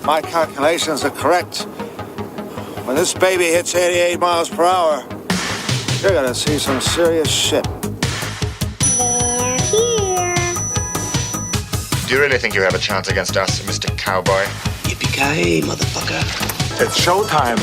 my calculations are correct, when this baby hits 88 miles per hour, you're gonna see some serious shit. They're here. Do you really think you have a chance against us, Mr. Cowboy? Yippee-ki-yay, motherfucker. It's showtime.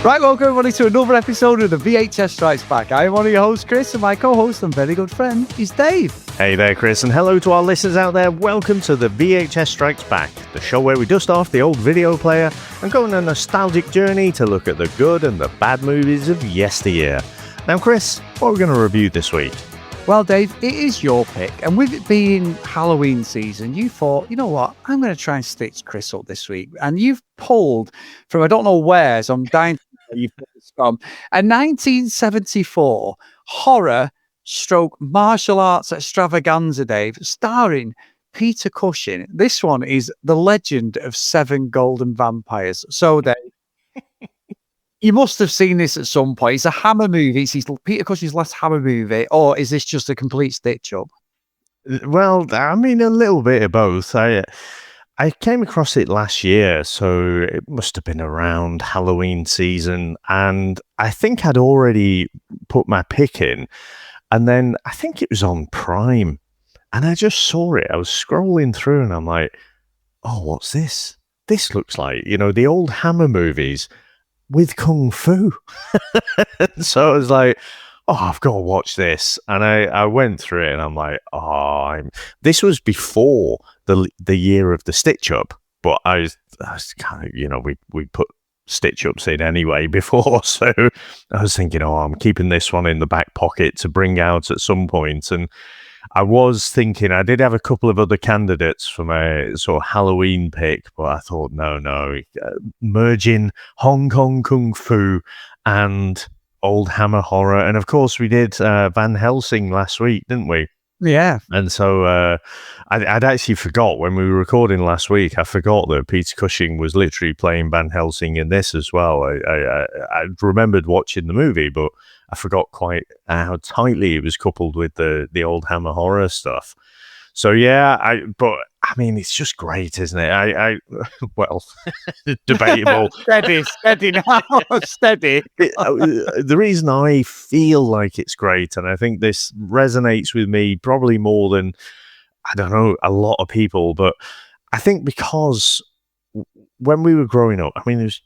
Right, welcome everybody to another episode of the VHS Strikes Back. I'm one of your hosts, Chris, and my co-host and very good friend is Dave. Hey there, Chris, and hello to our listeners out there. Welcome to the VHS Strikes Back, the show where we dust off the old video player and go on a nostalgic journey to look at the good and the bad movies of yesteryear. Now, Chris, what are we going to review this week? Well, Dave, it is your pick, and with it being Halloween season, you thought, you know what, I'm going to try and stitch Chris up this week. And you've pulled from I don't know where, so I'm dying to know where you've pulled this from, a 1974 horror stroke martial arts extravaganza, Dave, starring Peter Cushing. This one is The Legend of Seven Golden Vampires. So, Dave, you must have seen this at some point. It's a Hammer movie. It's Peter Cushing's last Hammer movie, or is this just a complete stitch-up? Well, I mean, a little bit of both. I came across it last year, so it must have been around Halloween season, and I think I'd already put my pick in, and then I think it was on Prime, and I just saw it. I was scrolling through, and I'm like, oh, what's this? This looks like, the old Hammer movies with Kung Fu. So I was like, oh, I've got to watch this. And I went through it and I'm like, this was before the year of the stitch up, but I was kind of, we put stitch ups in anyway before. So I was thinking, I'm keeping this one in the back pocket to bring out at some point. And I was thinking, I did have a couple of other candidates for my sort of Halloween pick, but I thought, no, merging Hong Kong Kung Fu and old Hammer horror. And of course, we did Van Helsing last week, didn't we? Yeah. And so I'd actually forgot when we were recording last week, I forgot that Peter Cushing was literally playing Van Helsing in this as well. I remembered watching the movie, but I forgot quite how tightly it was coupled with the old Hammer horror stuff. So yeah, but I mean, it's just great, isn't it? Well, debatable. steady now, steady. The reason I feel like it's great, and I think this resonates with me probably more than, I don't know, a lot of people, but I think because when we were growing up, I mean, as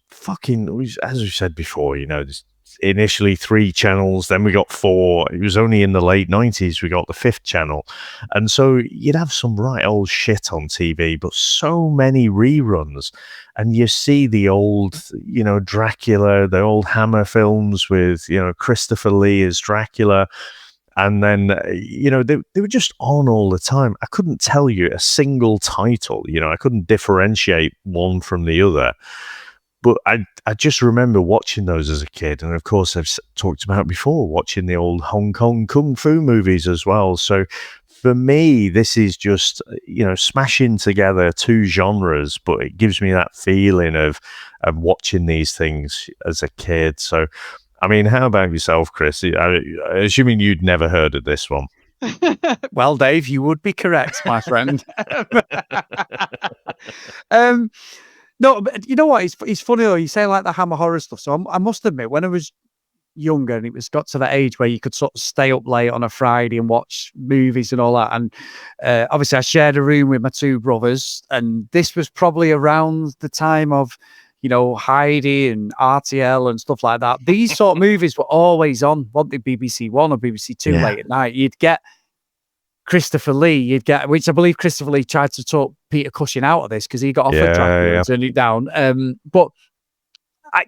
we said before, there's initially 3 channels, then we got 4. It was only in the late 90s we got the 5th channel, and so you'd have some right old shit on TV, but so many reruns, and you see the old Dracula, the old Hammer films with Christopher Lee as Dracula, and then they were just on all the time. I couldn't tell you a single title, I couldn't differentiate one from the other. But I just remember watching those as a kid. And of course, I've talked about before, watching the old Hong Kong Kung Fu movies as well. So for me, this is just, smashing together 2 genres, but it gives me that feeling of watching these things as a kid. So, I mean, how about yourself, Chris? Assuming you'd never heard of this one. Well, Dave, you would be correct, my friend. No, but you know what? It's funny though. You say like the Hammer horror stuff. So I must admit, when I was younger, and it got to that age where you could sort of stay up late on a Friday and watch movies and all that. And obviously, I shared a room with my 2 brothers, and this was probably around the time of, Heidi and RTL and stuff like that. These sort of movies were always on, wasn't they? BBC One or BBC Two late at night. You'd get Christopher Lee, which I believe Christopher Lee tried to talk Peter Cushing out of this because he got offered Dracula and turned it down. But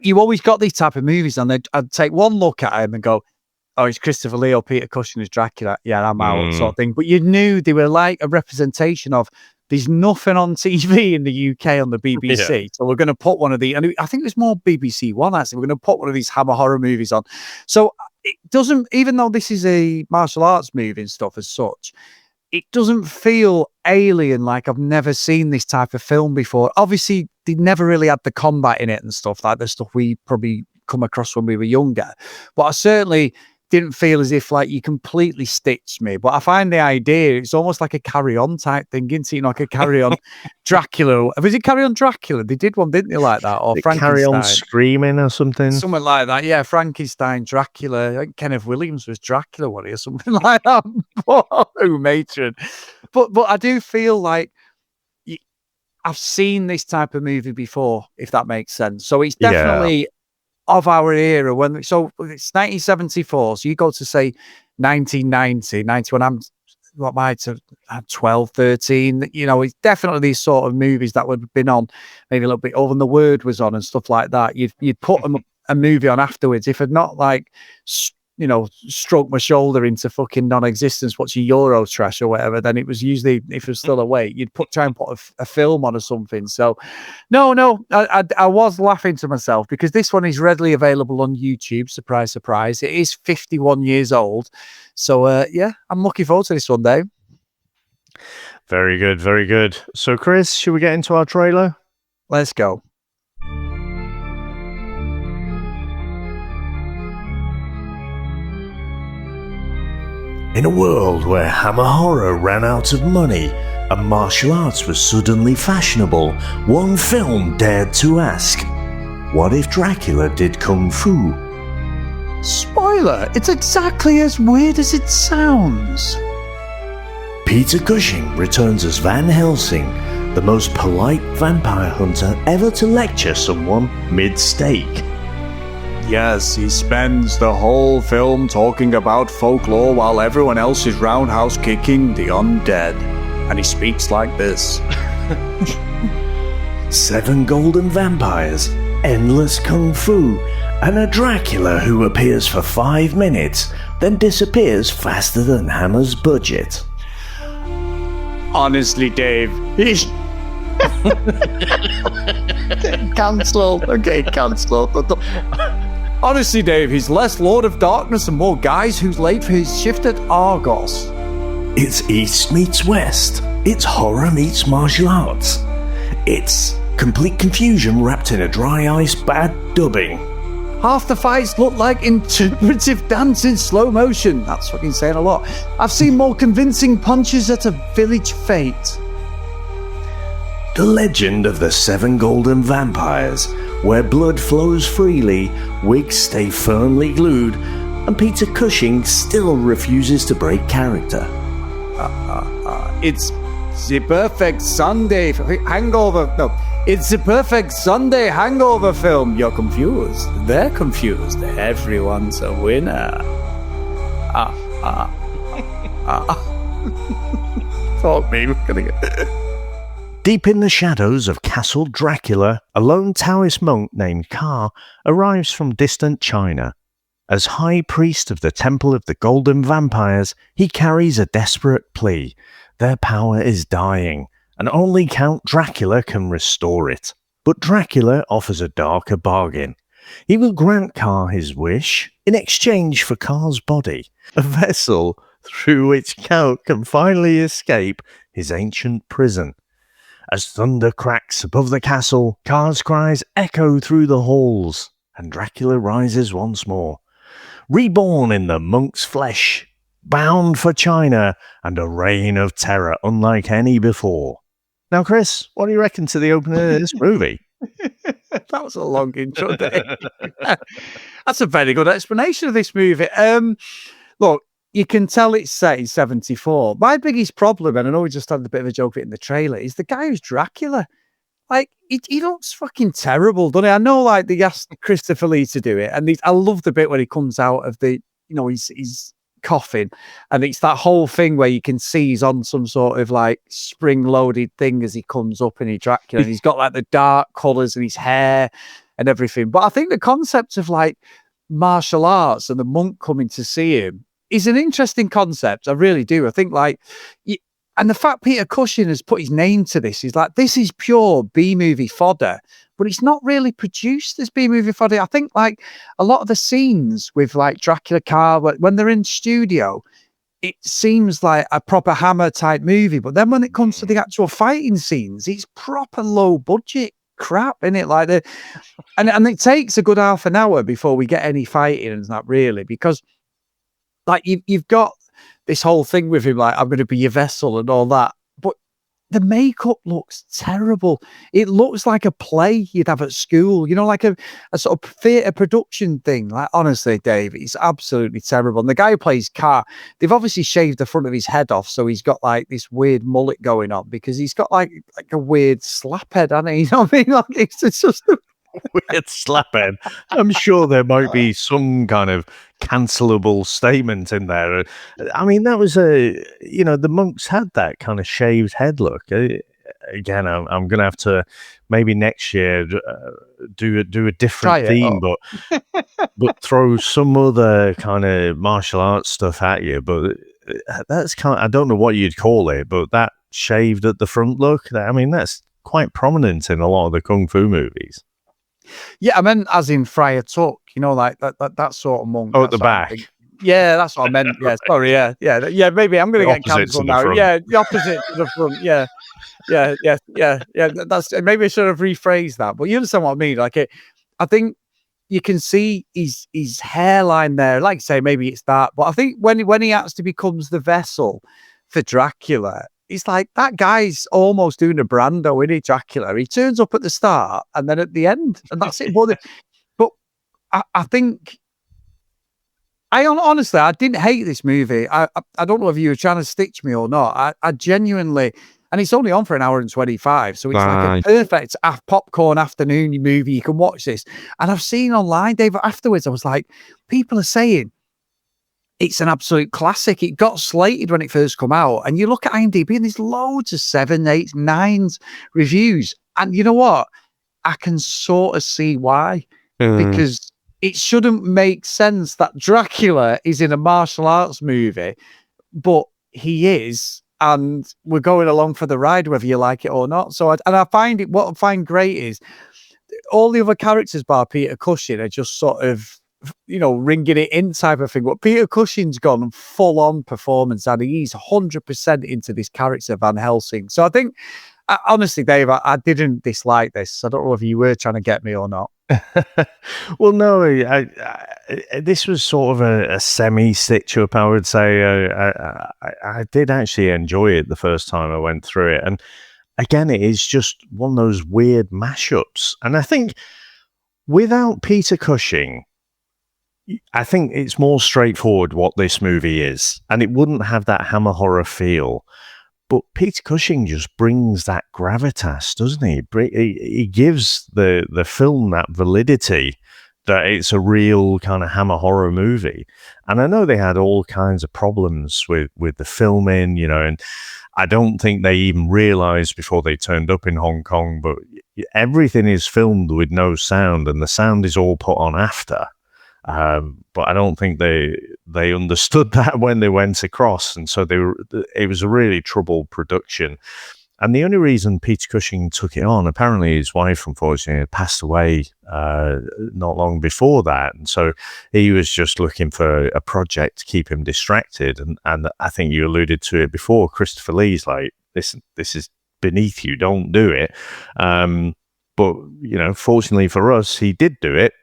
you always got these type of movies, and I'd take one look at him and go, oh, it's Christopher Lee or Peter Cushing as Dracula. Yeah, I'm out, sort of thing. But you knew they were like a representation of, there's nothing on TV in the UK on the BBC. So we're going to put one of the, and I think it was more BBC One actually, we're going to put one of these Hammer horror movies on. So it doesn't, even though this is a martial arts movie and stuff as such, it doesn't feel alien, like I've never seen this type of film before. Obviously, they never really had the combat in it and stuff, like the stuff we probably come across when we were younger. But I certainly didn't feel as if like you completely stitched me, but I find the idea, it's almost like a carry-on type thing, isn't it? You know, like a carry-on Dracula. Was it Carry On Dracula? They did one, didn't they, like that? Or They Frankenstein. Carry On Screaming or something. Something like that, yeah. Frankenstein, Dracula. I think Kenneth Williams was Dracula, wasn't he, or something like that. Who matron? But I do feel like I've seen this type of movie before, if that makes sense. So it's definitely of our era. So it's 1974. So you go to say 1990, 91. I'm 12, 13. You know, it's definitely these sort of movies that would have been on maybe a little bit over, and The Word was on and stuff like that. You'd put a movie on afterwards. If it not like, you know, stroke my shoulder into fucking non-existence, watching Euro trash or whatever, then it was usually, if it was still awake, you'd try and put a film on or something. So no, I was laughing to myself because this one is readily available on YouTube. Surprise, surprise. It is 51 years old. So yeah, I'm looking forward to this one, Dave. Very good, very good. So Chris, should we get into our trailer? Let's go. In a world where Hammer Horror ran out of money and martial arts was suddenly fashionable, one film dared to ask, what if Dracula did kung fu? Spoiler, it's exactly as weird as it sounds. Peter Cushing returns as Van Helsing, the most polite vampire hunter ever to lecture someone mid-steak. Yes, he spends the whole film talking about folklore while everyone else is roundhouse kicking the undead. And he speaks like this. 7 golden vampires, endless kung fu, and a Dracula who appears for 5 minutes, then disappears faster than Hammer's budget. Honestly, Dave, he's... Cancelled. Okay, cancelled. Honestly, Dave, he's less Lord of Darkness and more guys who's late for his shift at Argos. It's East meets West. It's horror meets martial arts. It's complete confusion wrapped in a dry ice bad dubbing. Half the fights look like interpretive dance in slow motion. That's fucking saying a lot. I've seen more convincing punches at a village fete. The legend of the 7 golden vampires, where blood flows freely, wigs stay firmly glued, and Peter Cushing still refuses to break character. It's the perfect Sunday hangover. No, it's the perfect Sunday hangover film. You're confused. They're confused. Everyone's a winner. Fuck me. We're gonna get. Deep in the shadows of Castle Dracula, a lone Taoist monk named Ka arrives from distant China. As High Priest of the Temple of the Golden Vampires, he carries a desperate plea. Their power is dying, and only Count Dracula can restore it. But Dracula offers a darker bargain. He will grant Ka his wish in exchange for Ka's body, a vessel through which Count can finally escape his ancient prison. As thunder cracks above the castle, Ka's cries echo through the halls, and Dracula rises once more. Reborn in the monk's flesh, bound for China, and a reign of terror unlike any before. Now, Chris, what do you reckon to the opening of this movie? That was a long intro, Dave. That's a very good explanation of this movie. Look, you can tell it's set in 74. My biggest problem, and I know we just had a bit of a joke of it in the trailer, is the guy who's Dracula. Like, he looks fucking terrible, doesn't he? I know, like, they asked Christopher Lee to do it, and I love the bit when he comes out of the, you know, he's coughing, and it's that whole thing where you can see he's on some sort of, like, spring-loaded thing as he comes up, and he's Dracula, and he's got, like, the dark colours in his hair and everything. But I think the concept of, like, martial arts and the monk coming to see him is an interesting concept. I really do. I think, like, and the fact Peter Cushing has put his name to this is like, this is pure B-movie fodder, but it's not really produced as B-movie fodder. I think, like, a lot of the scenes with, like, Dracula car, when they're in studio, it seems like a proper Hammer type movie. But then when it comes to the actual fighting scenes, it's proper low budget crap, isn't it? Like, and it takes a good half an hour before we get any fighting, and that really, because like you've got this whole thing with him, like I'm going to be your vessel and all that, but the makeup looks terrible. It looks like a play you'd have at school, you know, like a sort of theatre production thing. Like, honestly, Dave, it's absolutely terrible. And the guy who plays Car, they've obviously shaved the front of his head off, so he's got like this weird mullet going on because he's got like a weird slap head, hasn't he? You know what I mean? Like it's just Weird slaphead. I'm sure there might be some kind of cancelable statement in there. I mean, that was the monks had that kind of shaved head look. Again, I'm going to have to maybe next year do a try different it. theme, Oh. but throw some other kind of martial arts stuff at you. But that's I don't know what you'd call it, but that shaved at the front look, I mean, that's quite prominent in a lot of the kung fu movies. Yeah, I meant as in Friar Tuck, you know, like that sort of monk. Oh, at that's the what I'm back. thinking. Yeah, that's what I meant. Yeah, sorry. Yeah. Maybe I'm going The to get opposite to cancelled the now. front. Yeah, the opposite to the front. Yeah. That's maybe I should have rephrased that, but you understand what I mean. Like I think you can see his hairline there. Like I say, maybe it's that, but I think when he actually becomes the vessel for Dracula, it's like that guy's almost doing a Brando, isn't he, Dracula? He turns up at the start and then at the end, and that's it. But I think honestly, I didn't hate this movie. I don't know if you were trying to stitch me or not. I genuinely, and it's only on for an hour and 25, so it's like a perfect popcorn afternoon movie. You can watch this. And I've seen online, Dave, afterwards, I was like, people are saying it's an absolute classic. It got slated when it first come out. And you look at IMDb and there's loads of 7, 8, 9 reviews. And you know what? I can sort of see why. Because it shouldn't make sense that Dracula is in a martial arts movie, but he is. And we're going along for the ride, whether you like it or not. So, what I find great is all the other characters bar Peter Cushing are just sort of, ringing it in type of thing. But Peter Cushing's gone full on performance and he's 100% into this character, Van Helsing. So I think, honestly, Dave, I didn't dislike this. I don't know if you were trying to get me or not. Well, no, this was sort of a semi-stitch up, I would say. I did actually enjoy it the first time I went through it. And again, it is just one of those weird mashups. And I think without Peter Cushing, I think it's more straightforward what this movie is. And it wouldn't have that hammer horror feel. But Peter Cushing just brings that gravitas, doesn't he? He gives the film that validity that it's a real kind of hammer horror movie. And I know they had all kinds of problems with the filming, and I don't think they even realized before they turned up in Hong Kong, but everything is filmed with no sound and the sound is all put on after. But I don't think they understood that when they went across, and so it was a really troubled production. And the only reason Peter Cushing took it on, apparently his wife, unfortunately, had passed away not long before that, and so he was just looking for a project to keep him distracted. And I think you alluded to it before. Christopher Lee's like, this is beneath you, don't do it. But fortunately for us, he did do it.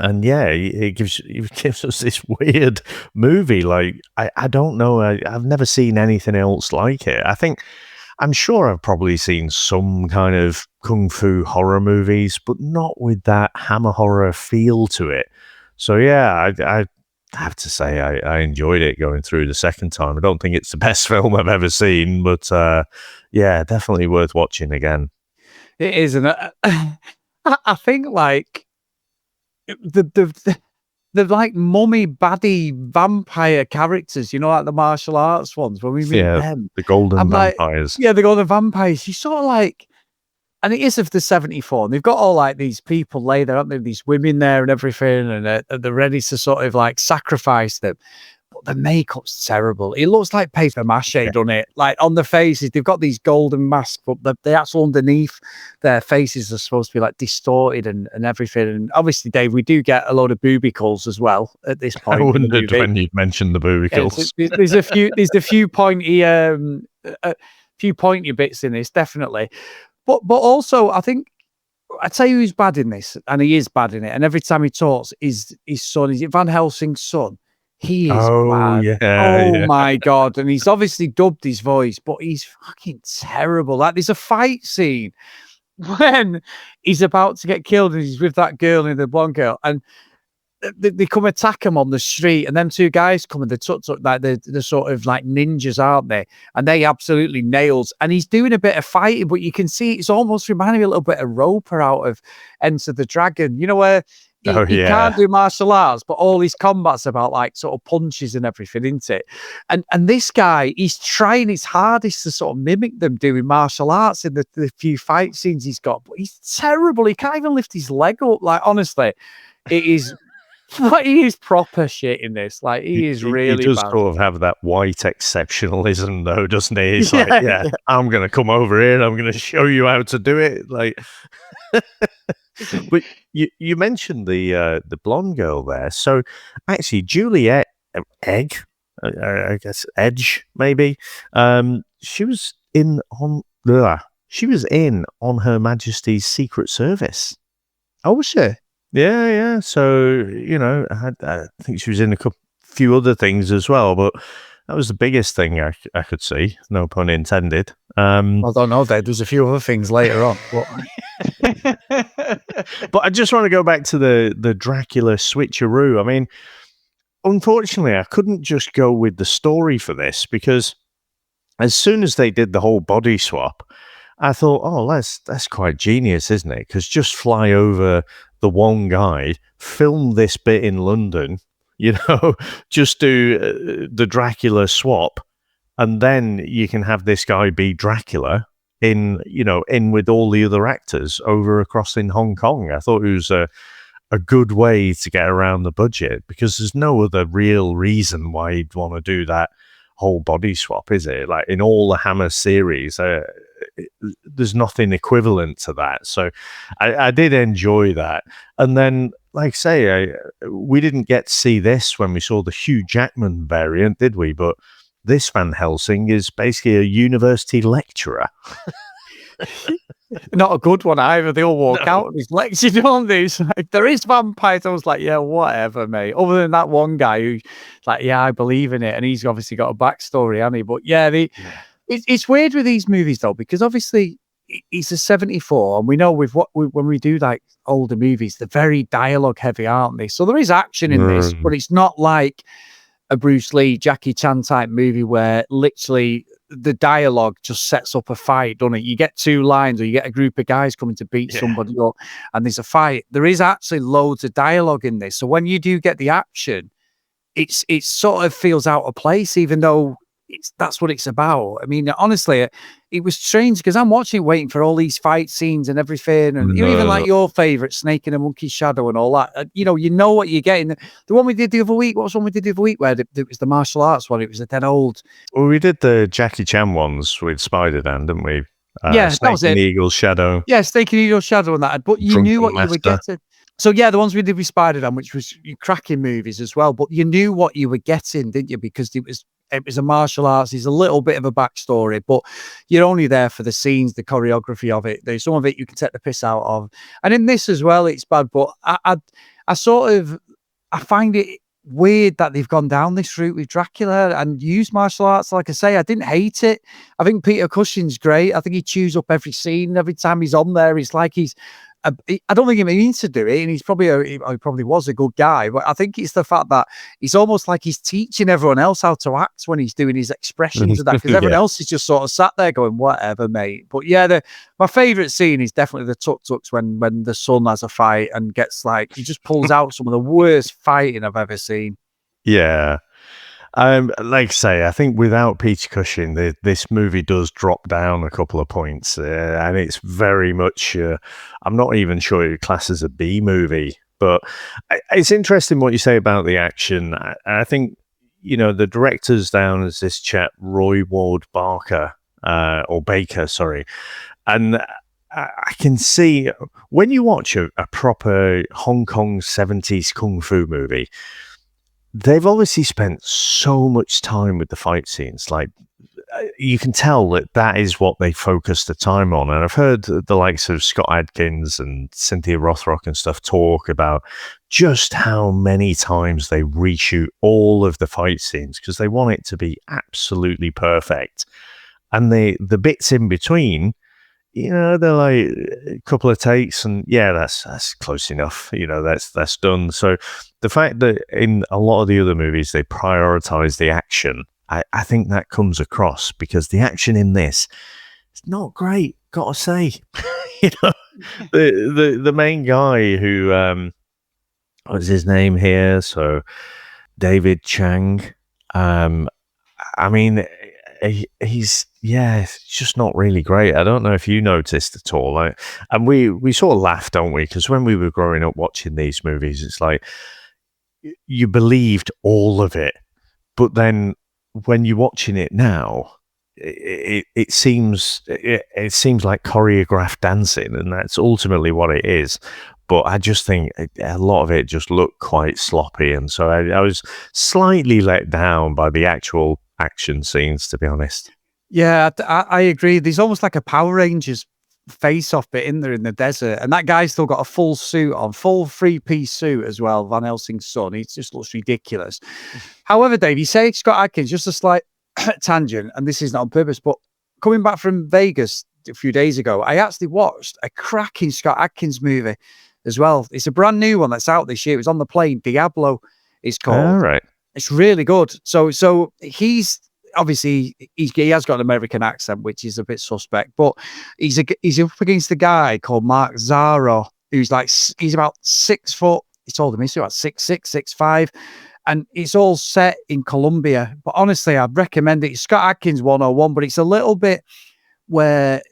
And yeah, it gives us this weird movie. Like, I don't know. I've never seen anything else like it. I'm sure I've probably seen some kind of kung fu horror movies, but not with that hammer horror feel to it. So yeah, I have to say I enjoyed it going through the second time. I don't think it's the best film I've ever seen, but yeah, definitely worth watching again. It is, and I think like the like mummy baddie vampire characters, like the martial arts ones, when we meet them, the golden vampires. The golden vampires. You sort of like, and it is of the 74, and they've got all like these people lay there, aren't they? These women there and everything, and they're ready to sort of like sacrifice them. But the makeup's terrible. It looks like paper mache, doesn't it? Like on the faces, they've got these golden masks, but the actual underneath their faces are supposed to be like distorted and everything. And obviously, Dave, we do get a load of boobicles as well at this point. I wondered when you'd mentioned the boobicles. Yeah, there's a few pointy bits in this, definitely. But also, I think I tell you who's bad in this, and he is bad in it. And every time he talks, his son, is it Van Helsing's son? He is Oh, bad. yeah, Oh yeah. my God. And he's obviously dubbed his voice, but he's fucking terrible. Like, there's a fight scene when he's about to get killed and he's with that girl and the blonde girl, and they come attack him on the street, and them two guys come and they're like they're sort of like ninjas, aren't they? And they absolutely nails. And he's doing a bit of fighting, but you can see it's almost reminding me a little bit of Roper out of Enter the Dragon. You know, where Oh, he yeah. can't do martial arts, but all his combat's about like sort of punches and everything, isn't it? And this guy, he's trying his hardest to sort of mimic them doing martial arts in the few fight scenes he's got, but he's terrible. He can't even lift his leg up. Like, honestly, it is. Like, he is proper shit in this. Like, he is He really does bad. sort of have that white exceptionalism, though, doesn't he? He's Yeah, like, yeah, I'm going to come over here and I'm going to show you how to do it. Like, but you mentioned the blonde girl there. So actually, Juliet Egg, I guess Edge, maybe. She was in on Her Majesty's Secret Service. Oh, was she? Yeah. So, I think she was in few other things as well, but that was the biggest thing I could see. No pun intended. I don't know. There's a few other things later on. But But I just want to go back to the Dracula switcheroo. I mean, unfortunately, I couldn't just go with the story for this, because as soon as they did the whole body swap, I thought, oh, that's quite genius, isn't it? Because just fly over the one guy, film this bit in London, just do the Dracula swap, and then you can have this guy be Dracula in with all the other actors over across in Hong Kong. I thought it was a good way to get around the budget, because there's no other real reason why you'd want to do that whole body swap, is it? Like, in all the Hammer series, there's nothing equivalent to that. So I did enjoy that. And then, like I say, we didn't get to see this when we saw the Hugh Jackman variant, did we? But this Van Helsing is basically a university lecturer. not a good one either. They all walk out of his lecture, don't they? It's like, there is vampires. I was like, yeah, whatever, mate. Other than that one guy who's like, yeah, I believe in it. And he's obviously got a backstory, hasn't he? But yeah, it's weird with these movies, though, because obviously it's a 74, and we know with when we do like older movies, they're very dialogue heavy, aren't they? So there is action in this, but it's not like a Bruce Lee, Jackie Chan type movie where literally the dialogue just sets up a fight, doesn't it? You get two lines, or you get a group of guys coming to beat somebody up, and there's a fight. There is actually loads of dialogue in this. So when you do get the action, it sort of feels out of place, even though that's what it's about. I mean, honestly, it was strange because I'm watching, waiting for all these fight scenes and everything, and even like your favorite, Snake in a Monkey's Shadow and all that. You know what you're getting. The one we did the other week. What was the one we did the other week where it was the martial arts one? It was a dead old. Well, we did the Jackie Chan ones with Spider-Dan, didn't we? Yeah, Snake that was it. and Eagle's Shadow. Yeah, Snake and Eagle's Shadow and that. But you knew what you were getting. So yeah, the ones we did with Spider-Dan, which was cracking movies as well. But you knew what you were getting, didn't you? Because it was a martial arts. There's a little bit of a backstory, but you're only there for the scenes, the choreography of it. There's some of it you can take the piss out of, and in this as well, it's bad. But I find it weird that they've gone down this route with Dracula and used martial arts. Like I say, I didn't hate it. I think Peter Cushing's great. I think he chews up every scene. Every time he's on there, it's like I don't think he means to do it, and he probably was a good guy, but I think it's the fact that it's almost like he's teaching everyone else how to act when he's doing his expressions and that, because everyone else is just sort of sat there going, whatever, mate. But yeah, my favourite scene is definitely the tuk-tuks when the son has a fight and gets like, he just pulls out some of the worst fighting I've ever seen. Yeah. Like I say, I think without Peter Cushing, this movie does drop down a couple of points, and it's very much, I'm not even sure it classes a B movie, but it's interesting what you say about the action. I think, the director's down as this chap, Roy Ward Baker, sorry, and I can see, when you watch a proper Hong Kong 70s kung fu movie, they've obviously spent so much time with the fight scenes. Like, you can tell that is what they focus the time on. And I've heard the likes of Scott Adkins and Cynthia Rothrock and stuff talk about just how many times they reshoot all of the fight scenes because they want it to be absolutely perfect. And the bits in between, they're like a couple of takes and that's close enough. That's done. So the fact that in a lot of the other movies, they prioritize the action, I think that comes across because the action in this is not great, gotta say. The main guy who, what's his name here? So David Chang. I mean, he's just not really great. I don't know if you noticed at all. And we sort of laughed, don't we? Because when we were growing up watching these movies, it's like you believed all of it, but then when you're watching it now, it seems like choreographed dancing, and that's ultimately what it is. But I just think a lot of it just looked quite sloppy, and so I was slightly let down by the actual action scenes, to be honest. Yeah, I agree. There's almost like a Power Rangers face-off bit in there in the desert, and that guy's still got a full suit on, full three-piece suit as well, Van Helsing's son. He just looks ridiculous. However, Dave, you say Scott Adkins, just a slight tangent, and this is not on purpose, but coming back from Vegas a few days ago, I actually watched a cracking Scott Adkins movie as well. It's a brand new one that's out this year. It was on the plane. Diablo is called. All right. It's really good. So he's obviously he has got an American accent, which is a bit suspect, but he's up against the guy called Mark Zaro, who's he's about 6 foot. He told him he's about 6'6", 6'5", and it's all set in Colombia. But honestly, I'd recommend it. It's Scott Adkins 101, but it's a little bit where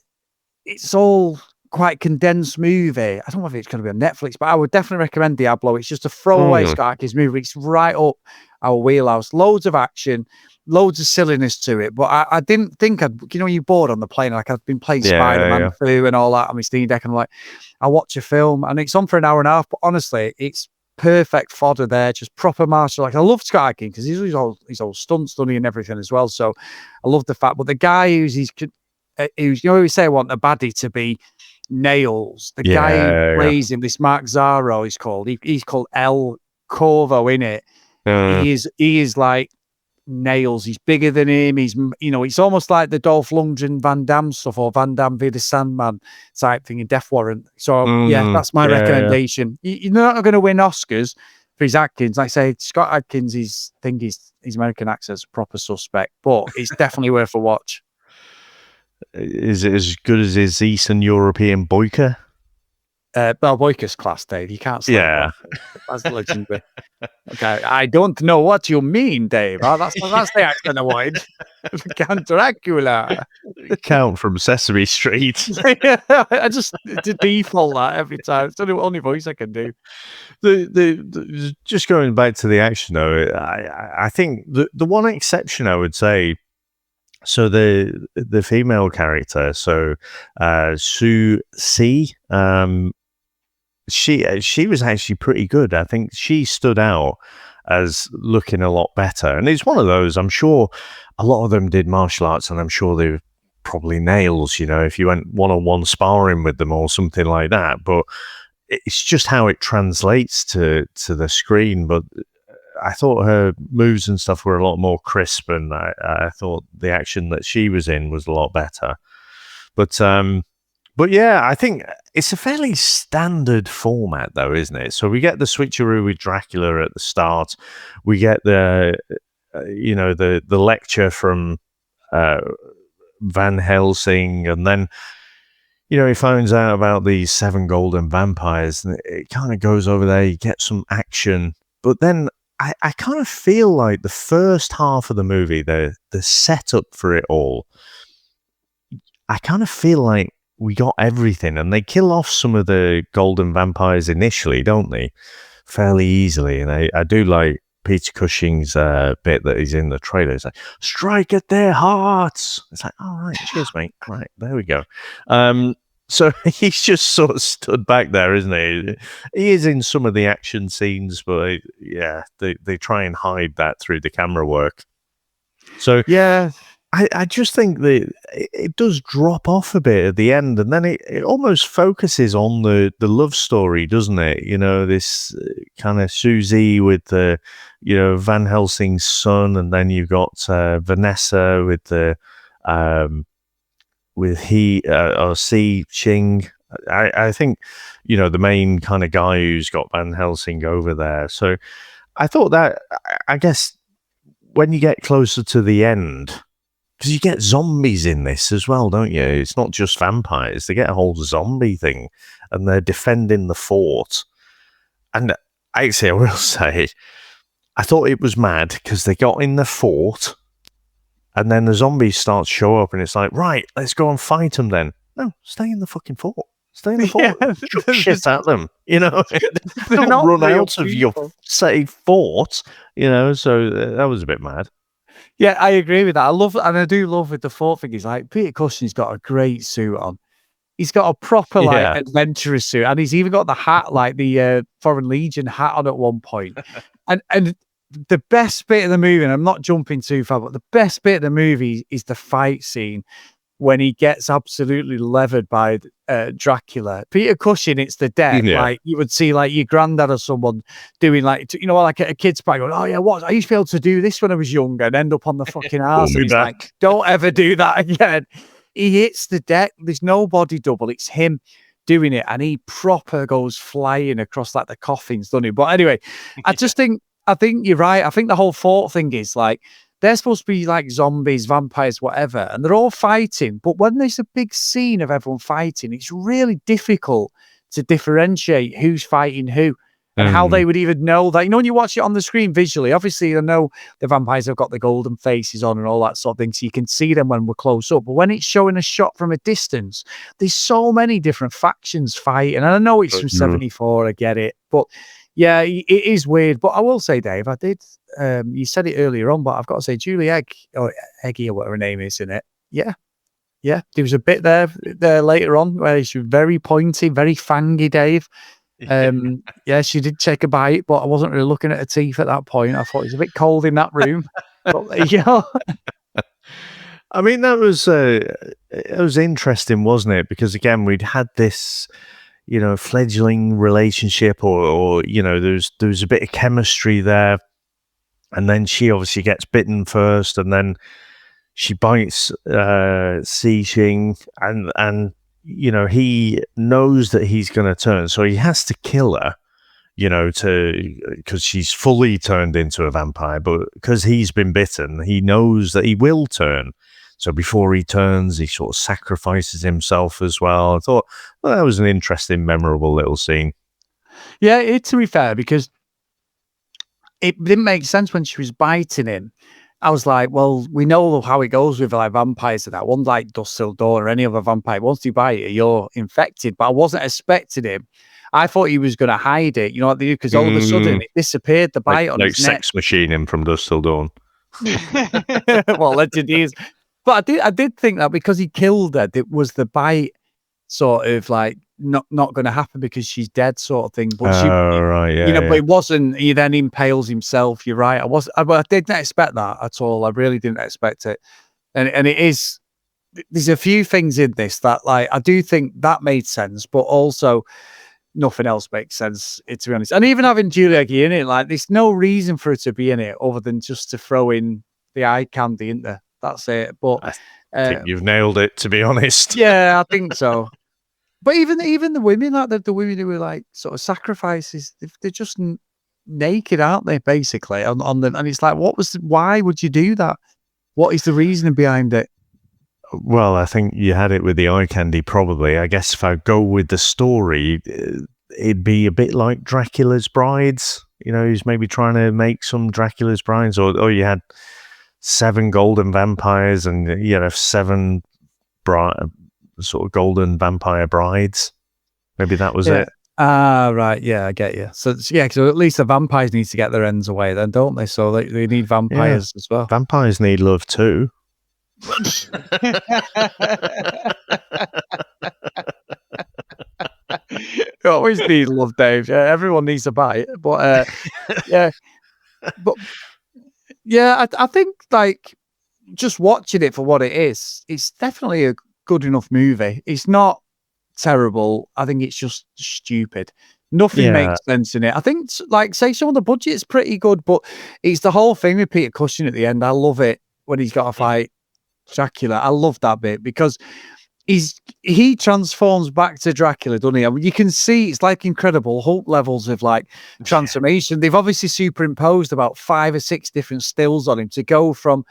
it's all quite condensed movie. I don't know if it's going to be on Netflix, but I would definitely recommend Diablo. It's just a throwaway Scott Adkins movie. It's right up our wheelhouse. Loads of action, loads of silliness to it. But I didn't think you're bored on the plane. Like I've been playing Spider-Man through and all that on my Steam Deck. And I'm like, I'll watch a film, and it's on for an hour and a half. But honestly, it's perfect fodder there. Just proper martial. Like I love Scott Adkins because he's all stunt stunning and everything as well. So I love the fact. But the guy who's we say I want a baddie to be Nails. The guy who plays him, this Mark Zaro, he's called. He's called El Corvo in it. He is like Nails. He's bigger than him. It's almost like the Dolph Lundgren Van Damme stuff, or Van Damme v the Sandman type thing in Death Warrant. So that's my recommendation. You're not going to win Oscars for his Adkins. Like I say, Scott Adkins, his American accent's a proper suspect, but it's definitely worth a watch. Is it as good as his Eastern European Boyka? Boyka's class, Dave. You can't say that. That's legendary. Okay, I don't know what you mean, Dave. That's the accent I wanted. Count Dracula. Count from Sesame Street. I just default that every time. It's the only voice I can do. Just going back to the action, though, I think the one exception I would say. So the female character, Sue C, she was actually pretty good. I think she stood out as looking a lot better. And it's one of those, I'm sure a lot of them did martial arts, and I'm sure they were probably Nails, if you went one-on-one sparring with them or something like that. But it's just how it translates to the screen. But I thought her moves and stuff were a lot more crisp, and I thought the action that she was in was a lot better. But yeah, I think it's a fairly standard format, though, isn't it? So we get the switcheroo with Dracula at the start. We get the lecture from Van Helsing, and then he finds out about these 7 golden vampires, and it kind of goes over there. You get some action, but then I kind of feel like the first half of the movie, the setup for it all, I kind of feel like we got everything, and they kill off some of the golden vampires initially, don't they? Fairly easily. And I do like Peter Cushing's bit that he's in the trailer. It's like, strike at their hearts. It's like, all right, cheers, mate. Right, there we go. So he's just sort of stood back there, isn't he? He is in some of the action scenes, but they try and hide that through the camera work. So yeah, I just think that it does drop off a bit at the end, and then it almost focuses on the love story, doesn't it? You know, this kind of Susie with the, you know, Van Helsing's son, and then you've got Vanessa with the or Si Ching. I think, you know, the main kind of guy who's got Van Helsing over there. So I thought that, I guess, when you get closer to the end, because you get zombies in this as well, don't you? It's not just vampires. They get a whole zombie thing, and they're defending the fort. And actually, I will say, I thought it was mad because they got in the fort, and then the zombies start to show up, and it's like, right, let's go and fight them then. No, stay in the fucking fort. Stay in the fort. Chuck shit at them. You know, don't run out of your safe fort. You know, so that was a bit mad. Yeah, I agree with that. I do love with the fort thing. He's like, Peter Cushing's got a great suit on. He's got a proper adventurous suit, and he's even got the hat, like the Foreign Legion hat on at one point. and the best bit of the movie, and I'm not jumping too far, but the best bit of the movie is the fight scene when he gets absolutely levered by Dracula. Peter Cushing, it's the death. Yeah. Like you would see like your granddad or someone doing like, you know, like a kid's party going, oh yeah, what? I used to be able to do this when I was younger and end up on the fucking arse. And he's like, don't ever do that again. He hits the deck. There's no body double. It's him doing it. And he proper goes flying across like the coffins, doesn't he? But anyway, I think you're right. I think the whole fort thing is like, they're supposed to be like zombies, vampires, whatever, and they're all fighting. But when there's a big scene of everyone fighting, it's really difficult to differentiate who's fighting who and how they would even know that. You know, when you watch it on the screen visually, obviously, I know the vampires have got the golden faces on and all that sort of thing, so you can see them when we're close up. But when it's showing a shot from a distance, there's so many different factions fighting. And I know it's from 74, I get it. But yeah, it is weird. But I will say, Dave, I did. You said it earlier on, but I've got to say, Julie Eggy or whatever her name is in it. Yeah. There was a bit there later on where she was very pointy, very fangy, Dave. Yeah, she did take a bite, but I wasn't really looking at her teeth at that point. I thought it was a bit cold in that room. But, you know. I mean, that was interesting, wasn't it? Because again, we'd had this, you know, fledgling relationship, or you know, there's a bit of chemistry there, and then she obviously gets bitten first, and then she bites Si Ching, and you know, he knows that he's going to turn, so he has to kill her, you know, because she's fully turned into a vampire, but because he's been bitten, he knows that he will turn. So before he turns, he sort of sacrifices himself as well. I thought, well, that was an interesting, memorable little scene. Yeah, to be fair, because it didn't make sense when she was biting him. I was like, well, we know how it goes with like vampires and that. One like Dusk Till Dawn or any other vampire. Once you bite it, you're infected. But I wasn't expecting him. I thought he was going to hide it, you know what they do? Because all of a sudden it disappeared, the bite on his neck. Like Sex Machine him from Dusk Till Dawn. Well, legend is. But I did think that because he killed her, it was the bite sort of like not going to happen because she's dead sort of thing. But right, yeah, you know, but it wasn't. He then impales himself. You're right. I didn't expect that at all. I really didn't expect it. And it is. There's a few things in this that like I do think that made sense, but also nothing else makes sense. To be honest, and even having Julia Eggy in it, like there's no reason for her to be in it other than just to throw in the eye candy, isn't there? That's it. But I think you've nailed it, to be honest. Yeah, I think so. But even the women, like the women who were like sort of sacrifices, they're just naked, aren't they? Basically, on the, and it's like, why would you do that? What is the reasoning behind it? Well, I think you had it with the eye candy, probably. I guess if I go with the story, it'd be a bit like Dracula's brides. You know, he's maybe trying to make some Dracula's brides, or you had 7 golden vampires and you know 7 sort of golden vampire brides. Maybe that was it. Right. Yeah, I get you. So at least the vampires need to get their ends away then, don't they? So they need vampires as well. Vampires need love too. You always need love, Dave. Yeah, everyone needs a bite. But yeah. But yeah, I think like just watching it for what it is, it's definitely a good enough movie. It's not terrible. I think it's just stupid. Nothing Yeah. makes sense in it. I think, like, say, some of the budget's pretty good, but it's the whole thing with Peter Cushing at the end. I love it when he's got to fight Dracula. I love that bit because he transforms back to Dracula, doesn't he? I mean, you can see it's like Incredible Hulk levels of like transformation. They've obviously superimposed about 5 or 6 different stills on him to go from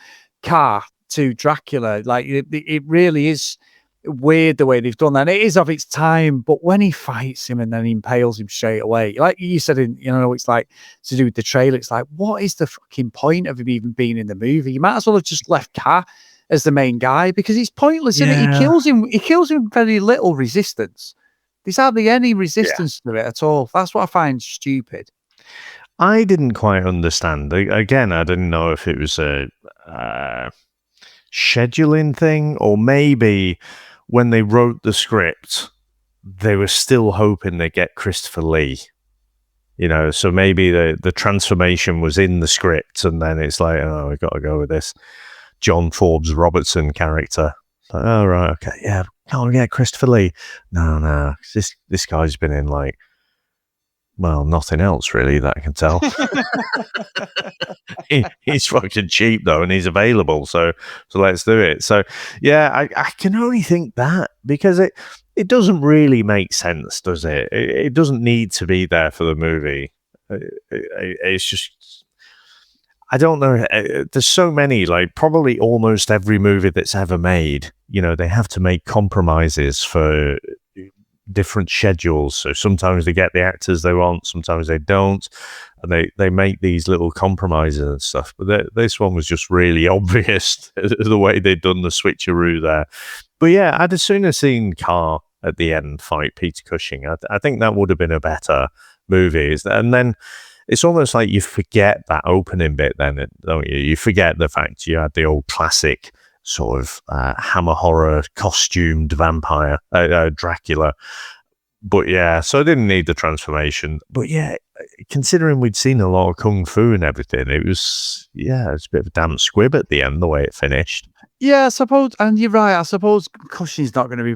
Car to Dracula. Like it really is weird the way they've done that. And it is of its time, but when he fights him and then he impales him straight away, like you said, it's like to do with the trailer. It's like, what is the fucking point of him even being in the movie? You might as well have just left Car as the main guy because he's pointless in it. He kills him with very little resistance. There's hardly any resistance to it at all. That's what I find stupid. I didn't quite understand. Again, I didn't know if it was a scheduling thing or maybe when they wrote the script, they were still hoping they'd get Christopher Lee. So maybe the transformation was in the script and then it's like, oh, we got to go with this John Forbes Robertson character. Like, oh, right, okay, yeah, can't we get Christopher Lee? No, this guy's been in like, well, nothing else really that I can tell. He's fucking cheap though, and he's available, so let's do it. So yeah, I can only think that because it doesn't really make sense, does it? It doesn't need to be there for the movie. It's just, I don't know. There's so many, like probably almost every movie that's ever made, they have to make compromises for different schedules. So sometimes they get the actors they want, sometimes they don't. And they make these little compromises and stuff. But this one was just really obvious, the way they'd done the switcheroo there. But yeah, I'd as soon have seen Carr at the end fight Peter Cushing. I think that would have been a better movie. And then it's almost like you forget that opening bit then, don't you? You forget the fact you had the old classic sort of hammer horror costumed vampire, Dracula. But yeah, so I didn't need the transformation. But yeah, considering we'd seen a lot of kung fu and everything, it's a bit of a damn squib at the end, the way it finished. Yeah, I suppose, and you're right, I suppose Cushing's not going to be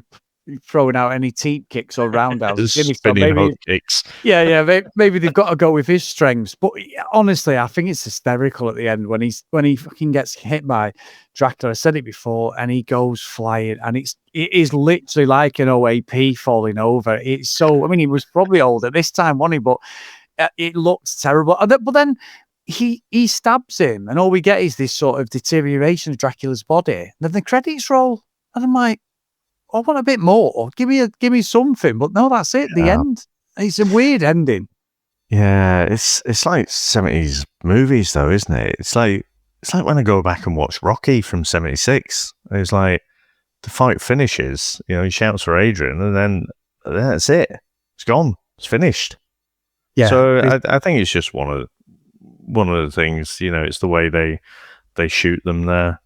throwing out any teep kicks or roundhouses. Spinning hook kicks. Yeah, maybe they've got to go with his strengths. But honestly, I think it's hysterical at the end when he fucking gets hit by Dracula. I said it before, and he goes flying, and it is literally like an OAP falling over. It's so. I mean, he was probably old at this time, wasn't he? But it looked terrible. But then he stabs him, and all we get is this sort of deterioration of Dracula's body. And then the credits roll, and I'm like, I want a bit more. Give me something. But no, that's it. The end. It's a weird ending. Yeah, it's like 70s movies though, isn't it? It's like when I go back and watch Rocky from 76. It's like the fight finishes, he shouts for Adrian and then that's it. It's gone. It's finished. Yeah. So I think it's just one of the things, it's the way they shoot them there.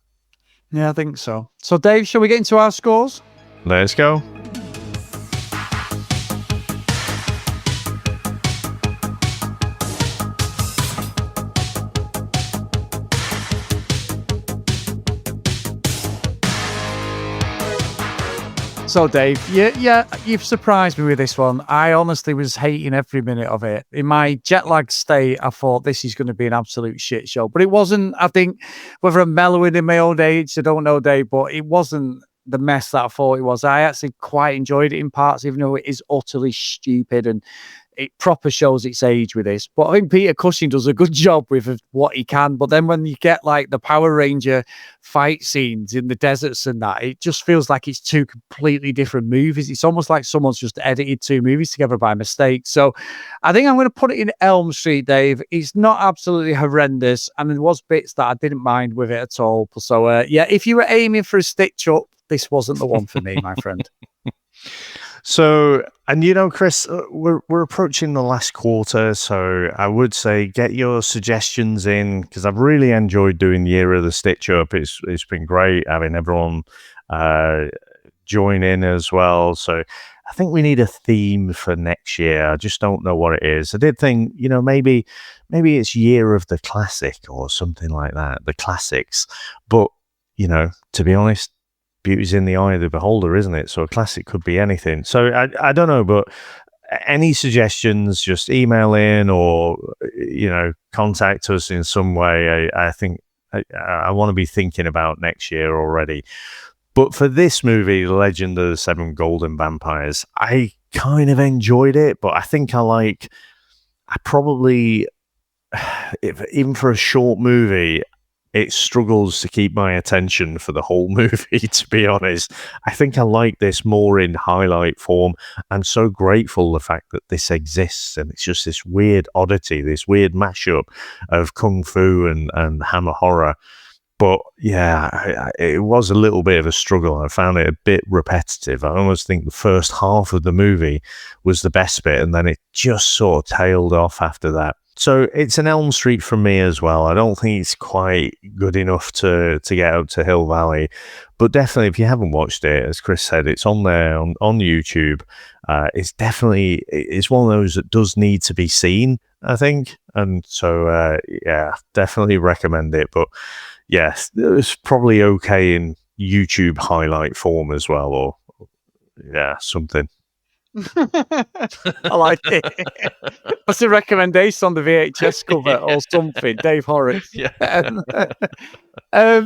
Yeah, I think so. So Dave, shall we get into our scores? Let's go. So, Dave, yeah, you've surprised me with this one. I honestly was hating every minute of it. In my jet lag state, I thought this is going to be an absolute shit show. But it wasn't, I think, whether I'm mellowing in my old age, I don't know, Dave, but it wasn't the mess that I thought it was. I actually quite enjoyed it in parts, even though it is utterly stupid and it proper shows its age with this. But I think Peter Cushing does a good job with what he can. But then when you get like the Power Ranger fight scenes in the deserts and that, it just feels like it's two completely different movies. It's almost like someone's just edited two movies together by mistake. So I think I'm going to put it in Elm Street, Dave. It's not absolutely horrendous. And there was bits that I didn't mind with it at all. So yeah, if you were aiming for a stitch up, this wasn't the one for me, my friend. So, and Chris, we're approaching the last quarter, so I would say get your suggestions in, because I've really enjoyed doing Year of the Stitch Up. It's been great having everyone join in as well. So I think we need a theme for next year. I just don't know what it is. I did think, maybe it's Year of the Classic or something like that, the classics. But to be honest, beauty's in the eye of the beholder, isn't it? So a classic could be anything. So I don't know, but any suggestions, just email in or, contact us in some way. I think I want to be thinking about next year already. But for this movie, The Legend of the Seven Golden Vampires, I kind of enjoyed it, but I think I probably, even for a short movie, it struggles to keep my attention for the whole movie, to be honest. I think I like this more in highlight form. I'm so grateful the fact that this exists, and it's just this weird oddity, this weird mashup of kung fu and hammer horror. But yeah, it was a little bit of a struggle. I found it a bit repetitive. I almost think the first half of the movie was the best bit, and then it just sort of tailed off after that. So it's an Elm Street from me as well. I don't think it's quite good enough to get up to Hill Valley. But definitely, if you haven't watched it, as Chris said, it's on there on YouTube. It's one of those that does need to be seen, I think. And so, definitely recommend it. But yes, it's probably okay in YouTube highlight form as well, or something. I like it. What's the recommendation on the VHS cover or something? Dave Horrocks. Yeah.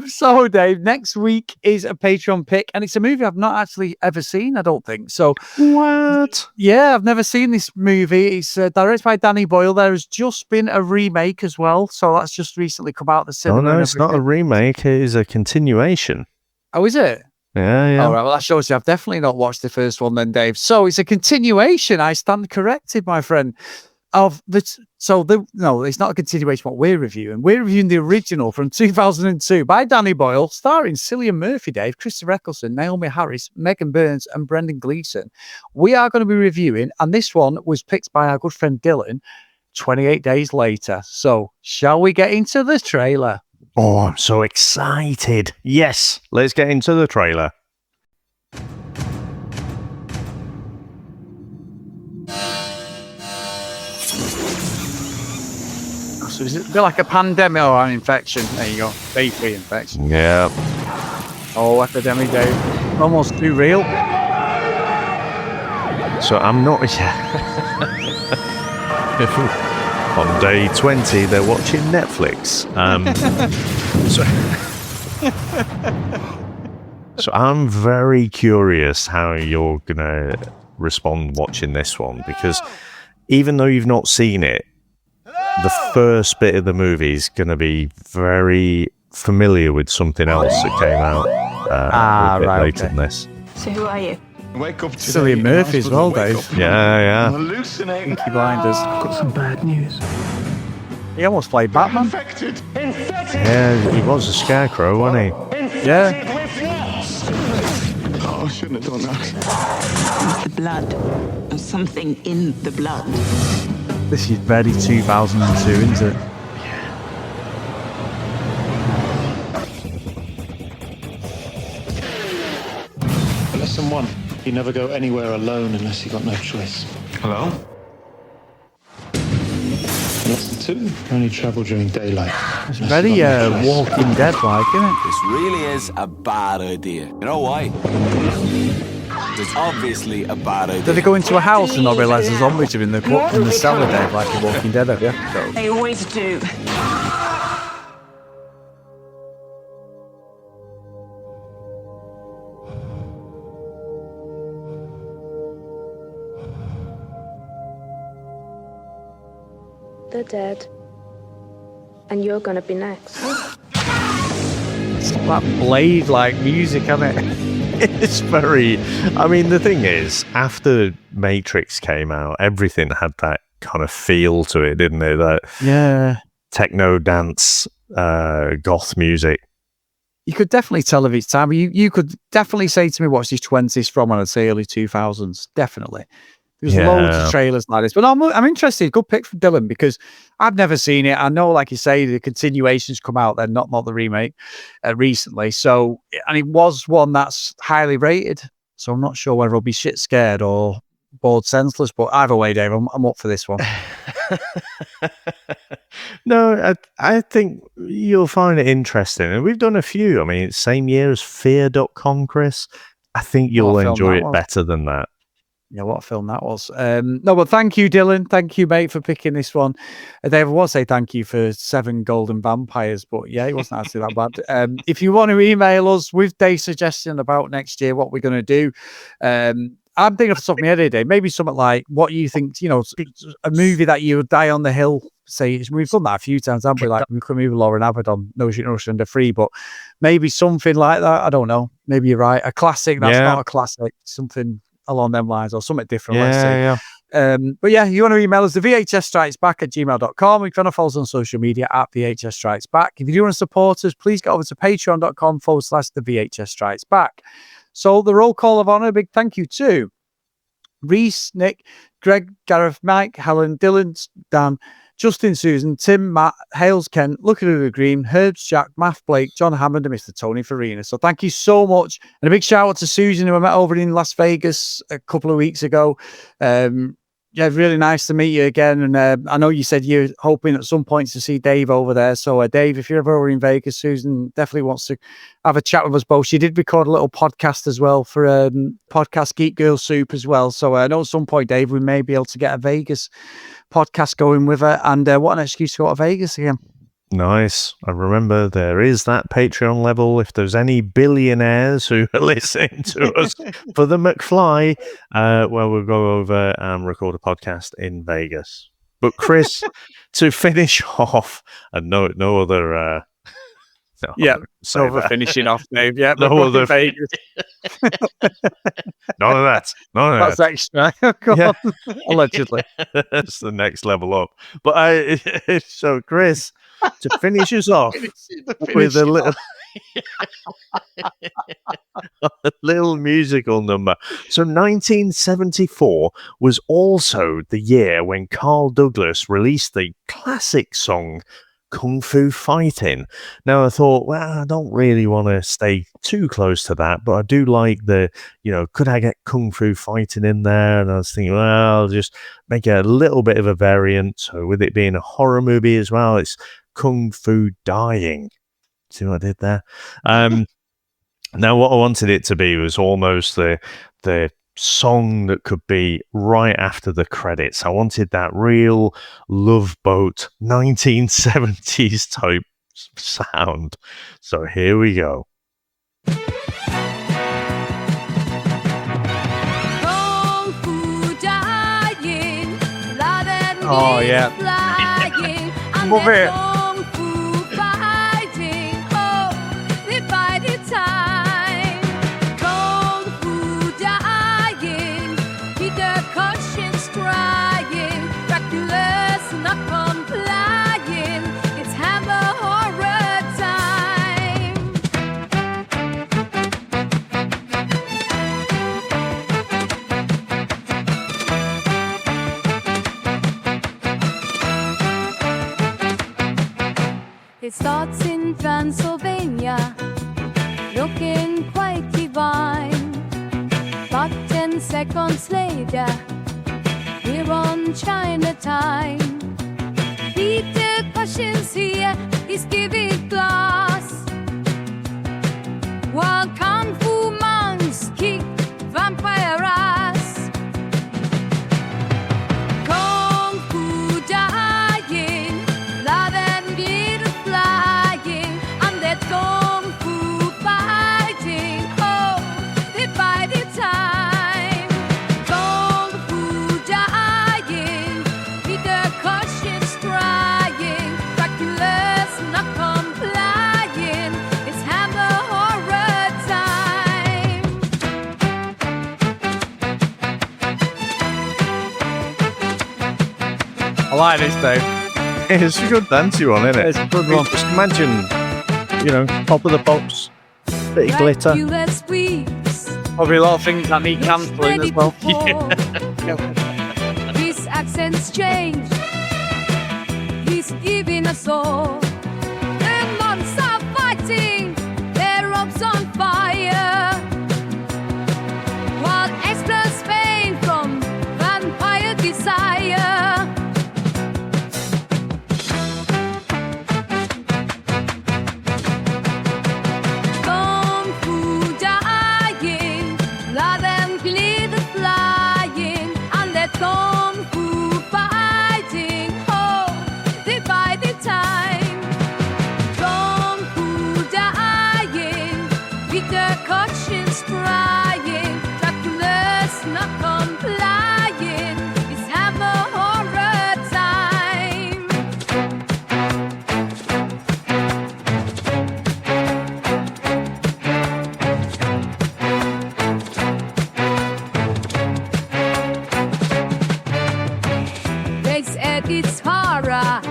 So, Dave, next week is a Patreon pick, and it's a movie I've not actually ever seen, I don't think. So, what? Yeah, I've never seen this movie. It's directed by Danny Boyle. There has just been a remake as well, so that's just recently come out of the cinema. Oh, no, it's not a remake. It is a continuation. Oh, is it? Yeah. All right, well, that shows you I've definitely not watched the first one then, Dave. So it's a continuation. I stand corrected, my friend. No, it's not a continuation of what we're reviewing. We're reviewing the original from 2002 by Danny Boyle, starring Cillian Murphy, Dave, Christopher Eccleston, Naomi Harris, Megan Burns, and Brendan Gleeson. We are going to be reviewing, and this one was picked by our good friend Dylan 28 days later. So shall we get into the trailer? Oh, I'm so excited. Yes, let's get into the trailer. So is it a bit like a pandemic or an infection? There you go. B3 infection. Yeah. Oh, epidemic, Dave. Almost too real. So I'm not... On day 20, they're watching Netflix. So I'm very curious how you're going to respond watching this one, because even though you've not seen it, the first bit of the movie is going to be very familiar with something else that came out a bit later than this. So who are you? Wake up today. Cillian Murphy as well, Dave. Yeah. Hallucinating. Peaky Blinders. I've got some bad news. He almost played Batman. Infected. Yeah, he was a scarecrow, wasn't he? Yeah. Oh, I shouldn't have done that. It's the blood. There's something in the blood. This is very 2002, isn't it? Lesson 1. You never go anywhere alone unless you've got no choice. Hello? Lesson 2. You only travel during daylight. It's very Walking Dead-like, isn't it? This really is a bad idea. You know why? There's obviously a bad idea. Did they go into a house and not realise the zombies are in the cellar, Dave, like in Walking Dead, have you? They always do. They're dead. And you're gonna be next. It's that Blade-like music, isn't it? It's very... I mean, the thing is, after Matrix came out, everything had that kind of feel to it, didn't it? That techno dance, goth music. You could definitely tell of its time. You could definitely say to me, what's his 20s from? And I'd say early 2000s. Definitely. There's loads of trailers like this. But I'm interested. Good pick from Dylan, because I've never seen it. I know, like you say, the continuations come out then, not the remake recently. So, and it was one that's highly rated. So I'm not sure whether I'll be shit scared or bored senseless. But either way, Dave, I'm up for this one. No, I think you'll find it interesting. And we've done a few. I mean, it's same year as Fear.com, Chris. I think you'll enjoy it better than that. Yeah, what a film that was. No, but thank you, Dylan. Thank you, mate, for picking this one. Dave, I will say thank you for 7 Golden Vampires, but yeah, it wasn't actually that bad. If you want to email us with day suggestion about next year, what we're going to do, I'm thinking off the top of my head today, maybe something like what you think, you know, a movie that you would die on the hill. Say, we've done that a few times, haven't we? Like we could move Lauren Abbott on No Shit Rush Under Free, but maybe something like that. I don't know. Maybe you're right. A classic that's not a classic, something along them lines or something different. Let's say. But yeah, you want to email us the vhsstrikesback@gmail.com. You can follow us on social media at VHS Strikes Back. If you do want to support us, please get over to patreon.com/the VHS Strikes Back. So the roll call of honor, big thank you to Reese, Nick, Greg, Gareth, Mike, Helen, Dylan, Dan, Justin, Susan, Tim, Matt, Hales, Ken, Look at the Green, Herbs, Jack, Math, Blake, John Hammond, and Mr. Tony Farina. So thank you so much. And a big shout out to Susan, who I met over in Las Vegas a couple of weeks ago. Yeah, really nice to meet you again. And I know you said you're hoping at some point to see Dave over there. So Dave, if you're ever over in Vegas, Susan definitely wants to have a chat with us both. She did record a little podcast as well for podcast Geek Girl Soup as well. So I know at some point, Dave, we may be able to get a Vegas podcast going with her. And what an excuse to go to Vegas again. Nice. I remember there is that Patreon level. If there's any billionaires who are listening to us for the McFly, well, we'll go over and record a podcast in Vegas. But Chris, to finish off, and no other. So we're finishing off, Dave. Yeah, no other Vegas. None of that. That's extra. Yeah. Allegedly. That's the next level up. But so Chris, to finish us off with a little musical number. So 1974 was also the year when Carl Douglas released the classic song Kung Fu Fighting. Now I thought, well, I don't really want to stay too close to that, but I do like the, could I get Kung Fu Fighting in there? And I was thinking, well, I'll just make it a little bit of a variant. So with it being a horror movie as well, it's Kung Fu Dying. See what I did there? Now what I wanted it to be was almost the song that could be right after the credits. I wanted that real Love Boat 1970s type sound. So here we go. Oh yeah. Love it. Peter Cushing's crying, Dracula's not complying. It's hammer horror time. It starts in Transylvania, looking quite divine. But 10 seconds later, we're on Chinatown. Peter Cushing's here, he's giving class, while Kung Fu monks kick vampire ass. Kung Fu dying, blood and glitter flying, and that Kung Fu fighting, oh, they fight it time. Kung Fu dying, Peter Cushing's trying, Dracula's not complying. It's hammer horror time. I like this, Dave. It's a good dance you on, isn't it? It's a good one. Just imagine, top of the pops, bit of glitter. Dracula squeaks. Probably a lot of things that need cancelling as well. His accent's changed. He's giving us all. The monks are fighting. Their robes on fire. While explores faint from vampire desire. it's horror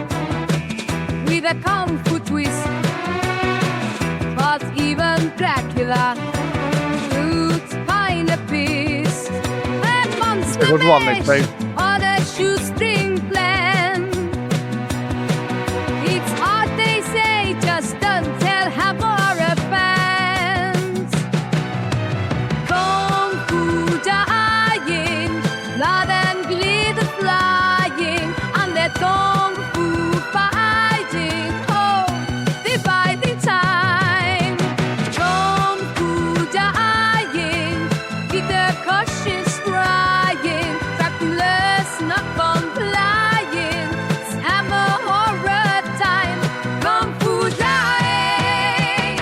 with a kung fu twist. But even Dracula looks kind of pissed. And monster a good one, mash Nick, on a shoestring plan. It's hard, they say, just don't tell how horror fans. Kung fu dying, blood and glitter flying, and that kung fu fighting, oh, dividing time. Kung fu dying, Peter Cushing crying, Dracula's not complying. It's hammer horror time. Kung fu dying,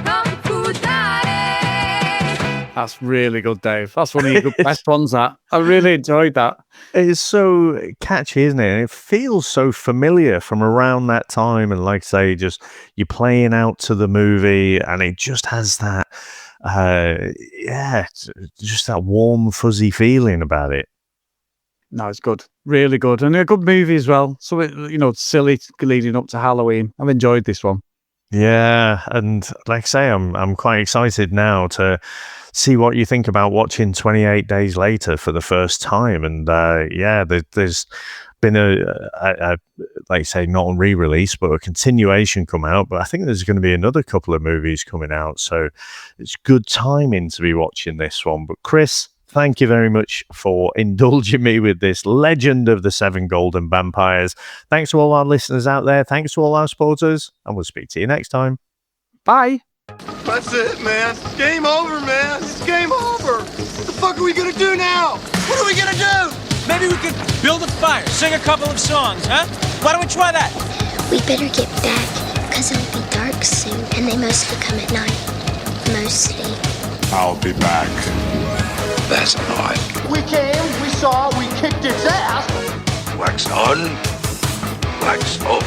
kung fu dying. That's really good, Dave. That's one of your good best ones, that. I really enjoyed that. It's so catchy, isn't it? And it feels so familiar from around that time. And like I say, just you're playing out to the movie, and it just has that, just that warm, fuzzy feeling about it. No, it's good. Really good. And a good movie as well. So, silly leading up to Halloween. I've enjoyed this one. Yeah, and like I say, I'm quite excited now to see what you think about watching 28 Days Later for the first time. And there's been a like I say, not a re-release, but a continuation come out. But I think there's going to be another couple of movies coming out, so it's good timing to be watching this one. But Chris, thank you very much for indulging me with this Legend of the Seven Golden Vampires. Thanks to all our listeners out there. Thanks to all our supporters. And we'll speak to you next time. Bye. That's it, man. Game over, man. It's game over. What the fuck are we gonna do now? What are we gonna do? Maybe we could build a fire, sing a couple of songs, huh? Why don't we try that? We better get back, because it'll be dark soon, and they mostly come at night. Mostly. I'll be back. That's not. We came, we saw, we kicked its ass. Wax on, wax off.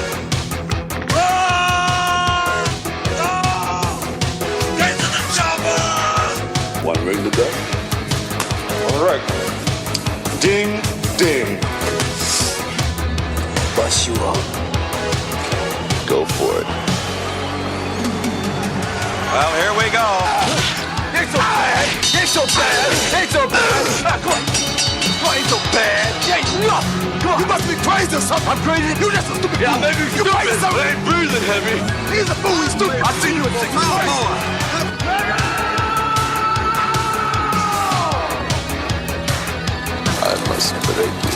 Get to the chopper! One ring to go. All right. Ding, ding. Bust you up. Go for it. Well, here we go. Ain't so bad. Ain't so bad. Ain't so bad. Come on. Come on, ain't so bad. Ain't nothing. Come on. You must be crazy or something. I'm crazy. You just a stupid. Yeah, maybe you're crazy. I ain't breathing heavy. He's a fool. He's stupid. I seen you at 6 months. I must break